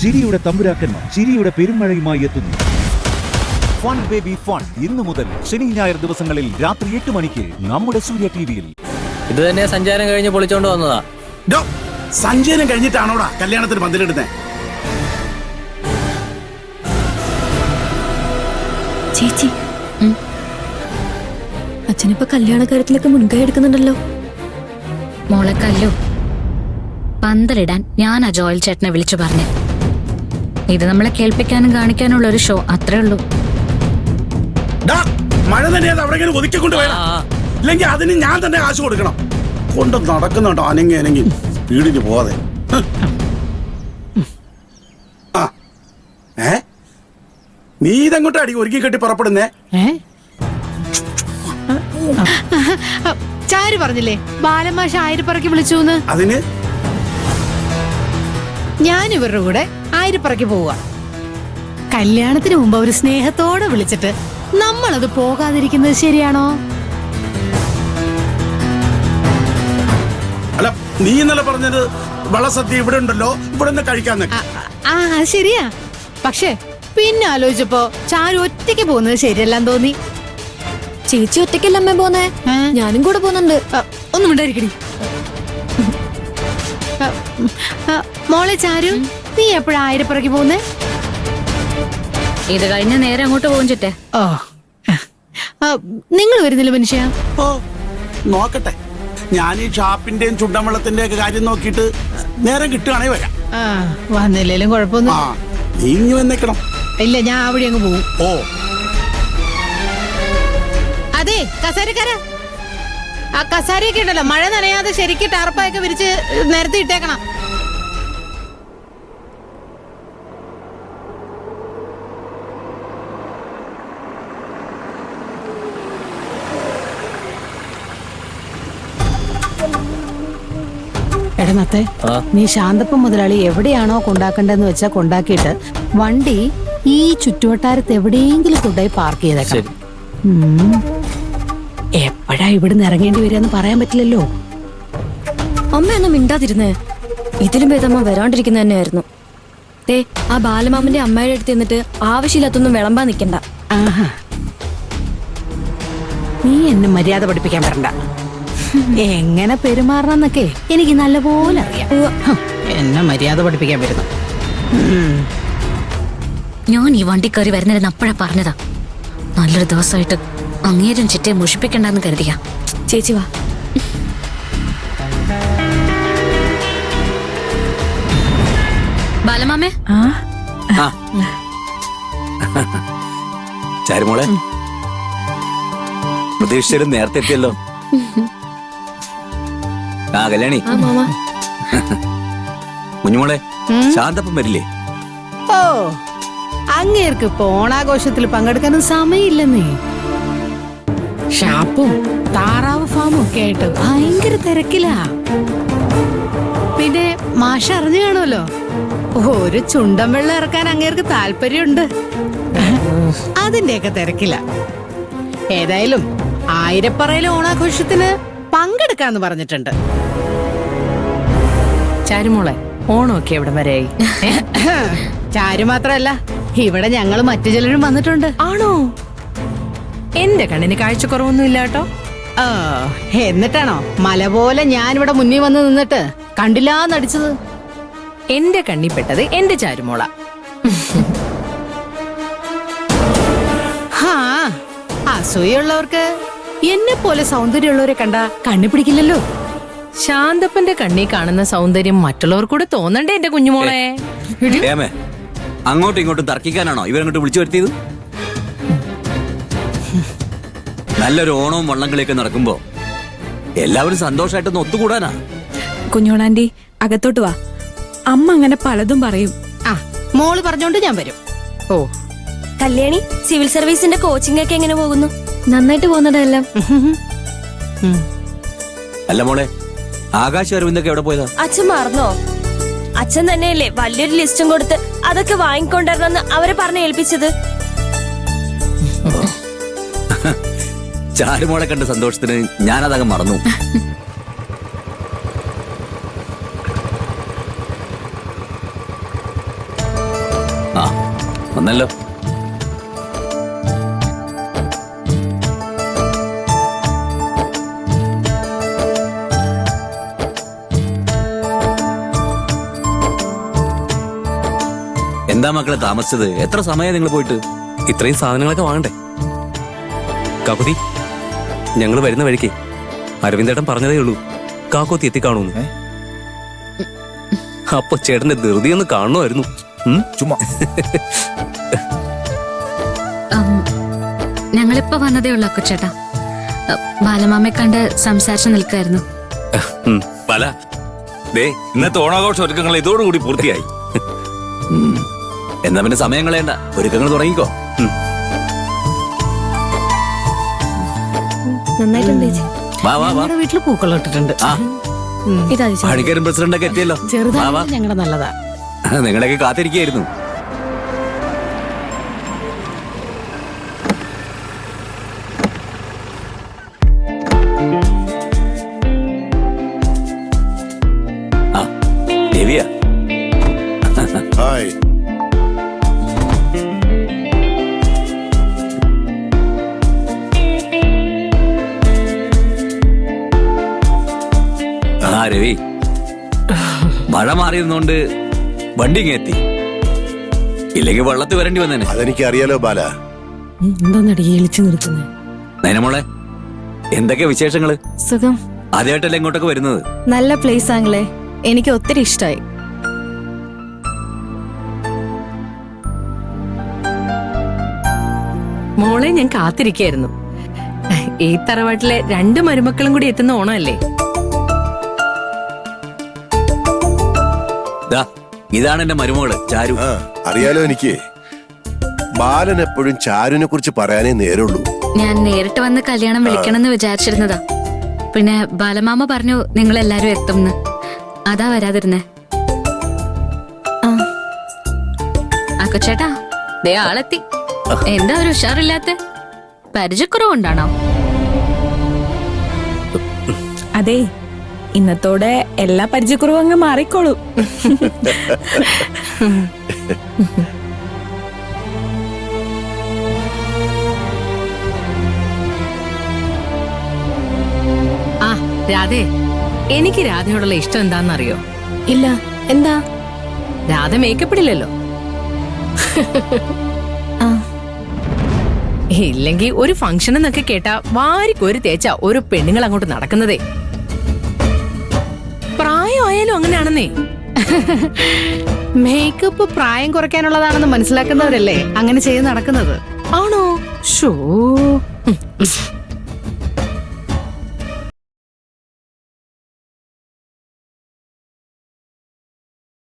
ചിരിയുടെ തമ്പുരാക്കന്മാർ ചിരിയുടെ പെരുമഴയുമായി എത്തുന്നു. ഫൺ ബേബി ഫൺ ഇന്നു മുതൽ ശനി ഞായർ ദിവസങ്ങളിൽ രാത്രി 8 മണിക്ക് നമ്മുടെ സൂര്യ ടിവിയിൽ. ഇത് തന്നെ സഞ്ചാരം കഴിഞ്ഞ് പൊളിച്ചോണ്ട് വന്നതാ. സഞ്ചാരം കഴിഞ്ഞിട്ടാണോടാ കല്യാണത്തിന് പന്തലിടുന്നേ? ചേച്ചി, അച്ഛനിപ്പോ കല്യാണ കാര്യത്തിലൊക്കെ മുൻകൈ എടുക്കുന്നുണ്ടല്ലോ. മോളെ കല്ലു, പന്തലിടാൻ ഞാൻ ആ ജോയൽ ചേട്ടനെ വിളിച്ചു പറഞ്ഞു. ഇത് നമ്മളെ കേൾപ്പിക്കാനും കാണിക്കാനുള്ള ഒരു ഷോ, അത്രേ ഉള്ളൂ. മഴ തന്നെ അവിടെ ഒതുക്കിക്കൊണ്ട് വേണം, ഇല്ലെങ്കിൽ അതിന് ഞാൻ തന്നെ കാശ് കൊടുക്കണം. കൊണ്ട് നടക്കുന്നുണ്ടോ അനങ്ങി വീടിന് പോവാതെ. നീ ഇതങ്ങോട്ട് അടി ഒരുക്കി കെട്ടി പുറപ്പെടുന്നേ. ചാരു പറഞ്ഞില്ലേ ബാലമാഷ ആയിരപ്പറക്കി വിളിച്ചു. അതിന് ഞാൻ ഇവരുടെ കൂടെ ആയിരപ്പറക്കി പോവുക. കല്യാണത്തിന് മുമ്പ് അവര് സ്നേഹത്തോടെ വിളിച്ചിട്ട് നമ്മളത് പോകാതിരിക്കുന്നത് ശരിയാണോ? അല്ല, നീ ഇന്നലെ പറഞ്ഞത് വളസദ്യ ഇവിടെ ഉണ്ടല്ലോ, ഇവിടെ നിന്ന് കഴിക്കാൻ. അത് ശരിയാ. പക്ഷെ പിന്നെ ആലോചിച്ചപ്പോ ചാരു ഒറ്റയ്ക്ക് പോകുന്നത് ശരിയല്ലാന്ന് തോന്നി. ചേച്ചി ഒറ്റയ്ക്കല്ല അമ്മ പോന്നേ, ഞാനും കൂടെ പോകുന്നുണ്ട്. ഒന്നും ഉണ്ടായിരിക്കണി. മോളെ ചാരു, നീ എപ്പോഴാ ആയിരപ്പുറക്ക് പോകുന്നേ? ഇത് കഴിഞ്ഞ നേരെ അങ്ങോട്ട് പോകും ചിറ്റേ. ഓ, നിങ്ങൾ വരുന്നില്ല മനുഷ്യ? ഓ, നോക്കട്ടെ. ഞാൻ ഈ ഷാപ്പിന്റെയും ചുണ്ടൻവെള്ളത്തിന്റെ ഒക്കെ കാര്യം നോക്കിയിട്ട് നേരം കിട്ടുകയാണെങ്കിൽ വരാം. വന്നില്ലേലും കുഴപ്പമൊന്നും. നീ ഇനി വന്നേക്കണം. ഇല്ല, ഞാൻ അവിടെ അങ്ങ് പോകും. ഓ, അതെ കസാരക്കാര, ആ കസാരയൊക്കെ ഉണ്ടല്ലോ, മഴ നനയാതെ ശരിക്കും ടാർപ്പായൊക്കെ വിരിച്ച് നിരത്തി ഇട്ടേക്കണം. എടനത്തെ, നീ ശാന്തപ്പം മുതലാളി എവിടെയാണോ കൊണ്ടാക്കണ്ടെന്ന് വെച്ചാ കൊണ്ടാക്കിയിട്ട് വണ്ടി ഈ ചുറ്റുവട്ടാരത്ത് എവിടെയെങ്കിലും കൊണ്ടുപോയി പാർക്ക് ചെയ്തേക്കാം. എപ്പോഴാ ഇവിടുന്ന് ഇറങ്ങേണ്ടി വരികയെന്ന് പറയാൻ പറ്റില്ലല്ലോ. അമ്മയൊന്നും മിണ്ടാതിരുന്നേ. ഇതിലും ഭേദമ്മ വരാണ്ടിരിക്കുന്ന തന്നെയായിരുന്നു. ആ ബാലമാമന്റെ അമ്മയുടെ അടുത്ത് നിന്നിട്ട് ആവശ്യമില്ലാത്തൊന്നും വിളമ്പാൻ നിൽക്കണ്ട. നീ എന്നെ മര്യാദ പഠിപ്പിക്കാൻ വരണ്ട. എങ്ങനെ പെരുമാറണം എന്നൊക്കെ എനിക്ക് നല്ലപോലെ അറിയാം. എന്നെ മര്യാദ പഠിപ്പിക്കാൻ വരുന്നു. ഞാൻ ഈ വണ്ടി കയറി വരുന്നതിന് അപ്പോഴാ പറഞ്ഞതാ, നല്ലൊരു ദിവസമായിട്ട് അങ്ങേരും ചിറ്റയെ മുഷിപ്പിക്കണ്ടെന്ന് കരുതിയാ. ചേച്ചി വാ. ബാലമാമേ. ചാരുമോളെ, പ്രതീക്ഷിച്ചാലും നേരത്തെ എത്തിയല്ലോ. കല്യാണി, കുഞ്ഞുമോളെ, ശാന്തപ്പം വരില്ലേ? ഓ, അങ്ങേർക്ക് ഇപ്പൊ ഓണാഘോഷത്തിൽ പങ്കെടുക്കാനും സമയമില്ലെന്നേ. ഷാപ്പും താറാവ് ഫാമും ഒക്കെ ആയിട്ട് ഭയങ്കര തിരക്കിലാ. പിന്നെ മാഷ അറിഞ്ഞു കാണുമല്ലോ, ഒരു ചുണ്ടൻ വെള്ളം ഇറക്കാൻ അങ്ങേർക്ക് താല്പര്യമുണ്ട്. അതിന്റെയൊക്കെ തിരക്കില. ഏതായാലും ആയിരപ്പറയിലെ ഓണാഘോഷത്തിന് പങ്കെടുക്കാന്ന് പറഞ്ഞിട്ടുണ്ട്. ചാരുമോളെ, ഓണമൊക്കെ എവിടെ വരെയായി? ചാരു മാത്രല്ല, ഇവിടെ ഞങ്ങൾ മറ്റു ചിലരും വന്നിട്ടുണ്ട്. ആണോ? എന്റെ കണ്ണിന് കാഴ്ചക്കുറവൊന്നും ഇല്ല കേട്ടോ. എന്നിട്ടാണോ മല പോലെ ഞാനിവിടെ മുന്നിൽ വന്ന് നിന്നിട്ട് കണ്ടില്ലാന്നടിച്ചത്? എന്റെ കണ്ണിപ്പെട്ടത് എന്റെ ചാരുമോള. അസൂയുള്ളവർക്ക് എന്നെ പോലെ സൗന്ദര്യമുള്ളവരെ കണ്ട കണ്ണുപിടിക്കില്ലല്ലോ. ശാന്തപ്പന്റെ കണ്ണി കാണുന്ന സൗന്ദര്യം മറ്റുള്ളവർക്കൂടെ തോന്നണ്ടേ എന്റെ കുഞ്ഞുമോളെ? അങ്ങോട്ടും ഇങ്ങോട്ടും തർക്കിക്കാനാണോ ഇവരങ്ങോട്ട് വിളിച്ചു വരുത്തിയത്? നല്ലൊരു ഓണവും വള്ളംകളിയൊക്കെ നടക്കുമ്പോ എല്ലാവരും സന്തോഷമായിട്ടൊന്ന് ഒത്തുകൂടാനാ. കുഞ്ഞോളാൻറ്റി, അകത്തോട്ട് വാ. അമ്മ അങ്ങനെ പലതും പറയും. മോള് പറഞ്ഞോണ്ട് ഞാൻ വരും. ഓ, കല്യാണി, സിവിൽ സർവീസിന്റെ കോച്ചിങ് ഒക്കെ എങ്ങനെ പോകുന്നു? നന്നായിട്ട് പോകുന്നതെല്ലാം. അല്ല മോളെ, ആകാശ് അരവിന്ദൊക്കെ എവിടെ പോയതാ? അച്ഛൻ മറന്നോ? അച്ഛൻ തന്നെയല്ലേ വലിയൊരു ലിസ്റ്റും കൊടുത്ത് അതൊക്കെ വാങ്ങിക്കൊണ്ടിരുന്നെന്ന് അവരെ പറഞ്ഞ് ഏൽപ്പിച്ചത്. ചാരുമോളെ കണ്ട സന്തോഷത്തിന് ഞാനതങ്ങ് മറന്നു. വന്നല്ലോ. എന്താ മക്കളെ താമസിച്ചത്? എത്ര സമയം നിങ്ങൾ പോയിട്ട്? ഇത്രയും സാധനങ്ങളൊക്കെ വാങ്ങണ്ടേ? കാക്കുത്തി, ഞങ്ങൾ വരുന്ന വഴിക്ക് അരവിന്ദേട്ടൻ പറഞ്ഞതേ ഉള്ളൂ കാക്കോത്തി എത്തിക്കാണൂന്ന്. അപ്പൊ ചേട്ടന്റെ ധൃതി ഒന്ന് കാണുമായിരുന്നു. ചുമ്മാ ഞങ്ങളിപ്പോ വന്നതേ ഉള്ളൂ അക്കുച്ചേട്ടാ. ബാലമാമയെ കണ്ട് സംസാരിച്ചു നിൽക്കായിരുന്നു. പല ദേ ഇന്നത്തെ ഓണാഘോഷ ഒരുക്കങ്ങൾ ഇതോടുകൂടി പൂർത്തിയായി. എന്നാ പിന്നെ സമയം കളയണ്ട, ഒരുക്കങ്ങൾ തുടങ്ങിക്കോ. നന്നായിട്ടുണ്ട് ചേച്ചി. വാ വാ വാ. ഞങ്ങളുടെ വീട്ടിൽ പൂക്കളം ഇട്ടിട്ടുണ്ട്. ആ ഇതാ ചേച്ചി. പണിക്കാരും പ്രസിഡന്റൊക്കെ എത്തിയല്ലോ. വാ വാ. ചെറുതായിട്ട് ഞങ്ങളുടെ നല്ലതാ. നിങ്ങളെയൊക്കെ കാത്തിരിക്കുകയായിരുന്നു. ആ ദേവിയ, ഹായ്. ആ രവി, മഴ മാറിയിരുന്നോണ്ട് വണ്ടി ഇങ്ങ് എത്തി. ഇല്ലെങ്കിൽ വെള്ളത്തിൽ വരേണ്ടി വന്നേനെ. അതെനിക്ക് അറിയാലോ ബാല. എന്താന്നടി എളിച്ചു നിർത്തുന്നത്? നൈനമോളെ, എന്തൊക്കെ വിശേഷങ്ങള്? സുഖം. ആദ്യമായിട്ടല്ലേ ഇങ്ങോട്ടൊക്കെ വരുന്നത്? നല്ല പ്ലേസ് ആങ്ങളെ, എനിക്ക് ഒത്തിരി ഇഷ്ടായി. മോളെ ഞാൻ കാത്തിരിക്കായിരുന്നു. ഈ തറവാട്ടിലെ 2 മരുമക്കളും കൂടി എത്തുന്ന ഓണമല്ലേ? ദാ, ഇതാണ് എന്റെ മരുമകള് ചാരു. അറിയാലോ എനിക്ക്. ബാലൻ എപ്പോഴും ചാരുവിനെ കുറിച്ച് പറയാനേ നേരുള്ളൂ. ഞാൻ നേരിട്ട് വന്ന് കല്യാണം വിളിക്കണമെന്ന് വിചാരിച്ചിരുന്നതാ. പിന്നെ ബാലമാമ പറഞ്ഞു നിങ്ങൾ എല്ലാരും എത്തുംന്ന്. അതാ വരാതിരുന്നേ. അക്കുച്ചേട്ടാ, ദേ ആളെത്തി. എന്താ ഒരു ഉഷാറില്ലാത്ത? പരിചയക്കുറവുണ്ടാണോ? അതെ, ഇന്നത്തോടെ എല്ലാ പരിചയക്കുറവും അങ്ങ് മാറിക്കോളൂ. ആ രാധേ, എനിക്ക് രാധയോടുള്ള ഇഷ്ടം എന്താണെന്നറിയോ? ഇല്ല, എന്താ? രാധ മേക്കപ്പ് ഇടില്ലല്ലോ. ഇല്ലെങ്കിൽ ഒരു ഫംഗ്ഷൻ എന്നൊക്കെ കേട്ടാ വാരിക്കൊരു തേച്ച ഒരു പെണ്ണുങ്ങൾ അങ്ങോട്ട് നടക്കുന്നതേ. പ്രായമായാലും അങ്ങനെയാണെന്നേ. മേക്കപ്പ് പ്രായം കുറയ്ക്കാനുള്ളതാണെന്ന് മനസ്സിലാക്കുന്നവരല്ലേ അങ്ങനെ ചെയ്ത് നടക്കുന്നത്. ആണോ? ഷോ